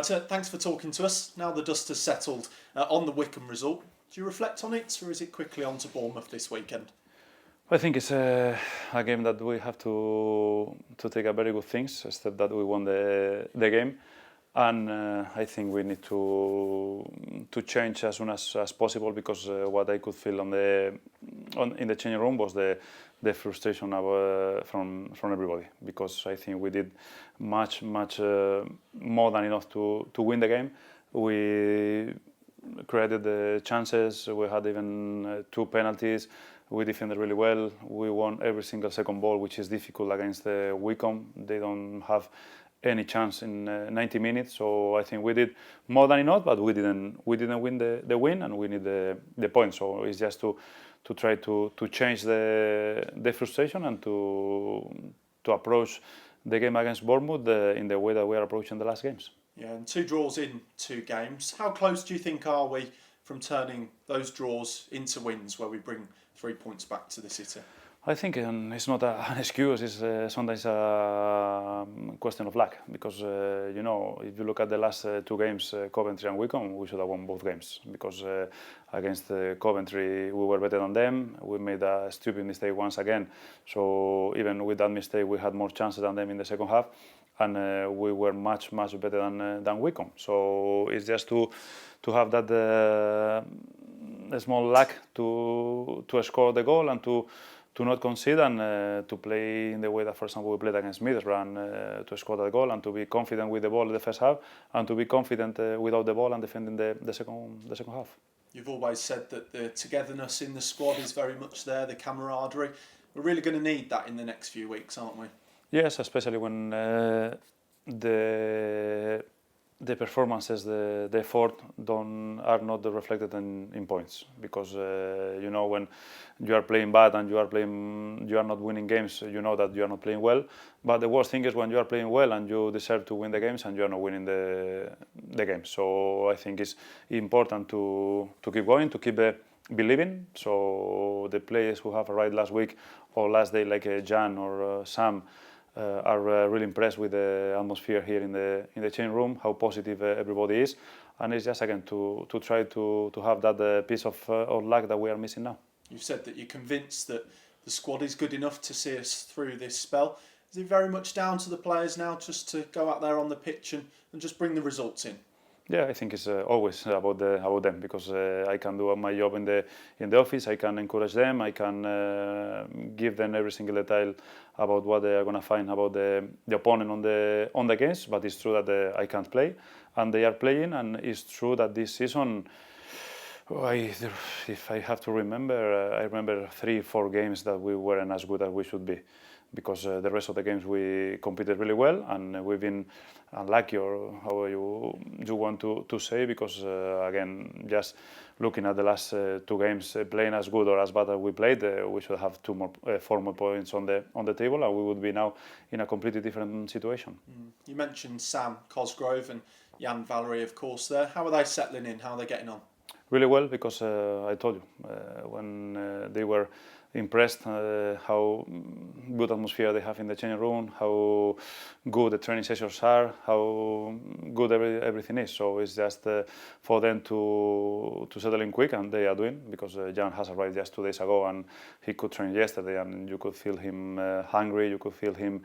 Thanks for talking to us. Now the dust has settled on the Wycombe result, do you reflect on it, or is it quickly on to Bournemouth this weekend? I think it's a game that we have to take a very good things, except that we won the game, and I think we need to change as soon as possible, because what I could feel in the changing room was the frustration from everybody, because I think we did much more than enough to win the game. We created the chances. We had even 2 penalties. We defended really well. We won every single second ball, which is difficult against the Wycombe. They don't have any chance in 90 minutes. So I think we did more than enough, but we didn't win the win, and we need the point. So it's just to try to change the frustration and to approach the game against Bournemouth in the way that we are approaching the last games. Yeah, and 2 draws in 2 games. How close do you think are we from turning those draws into wins, where we bring 3 points back to the city? I think it's not an excuse. It's sometimes a question of luck, because if you look at the last 2 games, Coventry and Wycombe, we should have won both games, because against Coventry we were better than them. We made a stupid mistake once again, so even with that mistake we had more chances than them in the second half, and we were much better than Wycombe. So it's just to have that small luck to score the goal, and to not concede, and to play in the way that, for example, we played against Middlesbrough, and to score that goal, and to be confident with the ball in the first half, and to be confident without the ball and defending the second half. You've always said that the togetherness in the squad is very much there, the camaraderie. We're really going to need that in the next few weeks, aren't we? Yes, especially when the performances, the effort are not reflected in points, because when you are playing bad and you are not winning games, you know that you are not playing well. But the worst thing is when you are playing well and you deserve to win the games and you are not winning the games. So I think it's important to keep going, to keep believing. So the players who have arrived last week or last day, like Jan or Sam, are really impressed with the atmosphere here in the change room, how positive everybody is, and it's just again to try to have that piece of luck that we are missing now. You've said that you're convinced that the squad is good enough to see us through this spell. Is it very much down to the players now just to go out there on the pitch and just bring the results in? Yeah, I think it's always about them, because I can do my job in the office. I can encourage them. I can give them every single detail about what they are going to find about the opponent on the games. But it's true that I can't play, and they are playing. And it's true that this season, if I have to remember, I remember 3-4 games that we weren't as good as we should be, because the rest of the games we competed really well, and we've been unlucky, or how you want to say, because again, just looking at the last 2 games, playing as good or as bad as we played, we should have 4 more points on the table, and we would be now in a completely different situation. You mentioned Sam Cosgrove and Jan Valery, of course, there. How are they settling in? How are they getting on? Really well, because I told you, when they were impressed how good atmosphere they have in the changing room, how good the training sessions are, how good everything is. So it's just for them to settle in quick, and they are doing, because Jan has arrived just 2 days ago, and he could train yesterday, and you could feel him hungry, you could feel him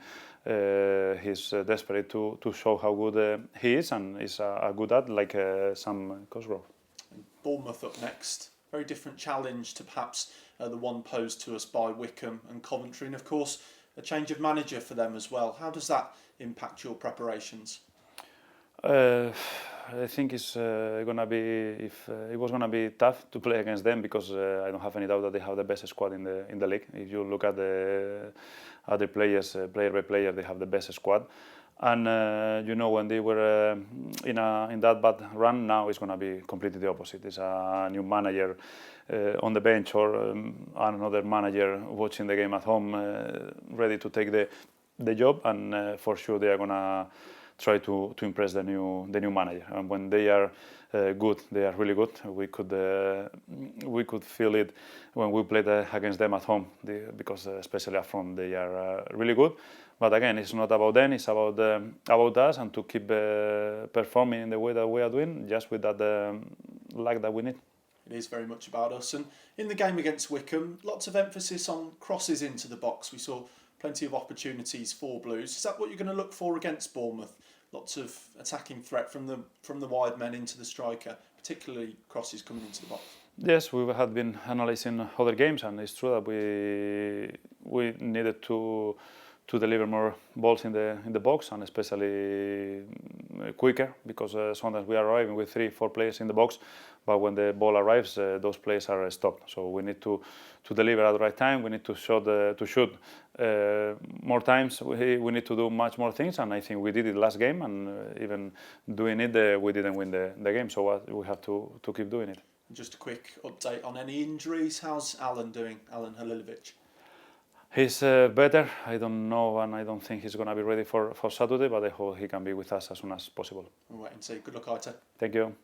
he's desperate to show how good he is, and is a good ad like Sam Cosgrove. Bournemouth up next. Very different challenge to perhaps the one posed to us by Wycombe and Coventry, and of course a change of manager for them as well. How does that impact your preparations? I think it's gonna be it was gonna be tough to play against them, because I don't have any doubt that they have the best squad in the league. If you look at the other players, player by player, they have the best squad. And when they were in that bad run, now it's going to be completely the opposite. It's a new manager on the bench, or another manager watching the game at home, ready to take the job, and for sure they are going to try to impress the new manager. And when they are good, they are really good. We could feel it when we played against them at home, because especially up front they are really good. But again, it's not about them; it's about us, and to keep performing in the way that we are doing, just with that luck that we need. It is very much about us. And in the game against Wickham, lots of emphasis on crosses into the box. We saw plenty of opportunities for Blues. Is that what you're going to look for against Bournemouth? Lots of attacking threat from the wide men into the striker, particularly crosses coming into the box. Yes, we have been analysing other games, and it's true that we needed to deliver more balls in the box, and especially quicker, because sometimes we are arriving with 3-4 players in the box, but when the ball arrives, those players are stopped. So we need to deliver at the right time. We need to shoot more times. We need to do much more things, and I think we did it last game, and even doing it, we didn't win the game. So we have to keep doing it. Just a quick update on any injuries. How's Alan doing, Alan Halilovic? He's better. I don't know, and I don't think he's going to be ready for Saturday, but I hope he can be with us as soon as possible. We'll wait and see. Good luck, Aita. Thank you.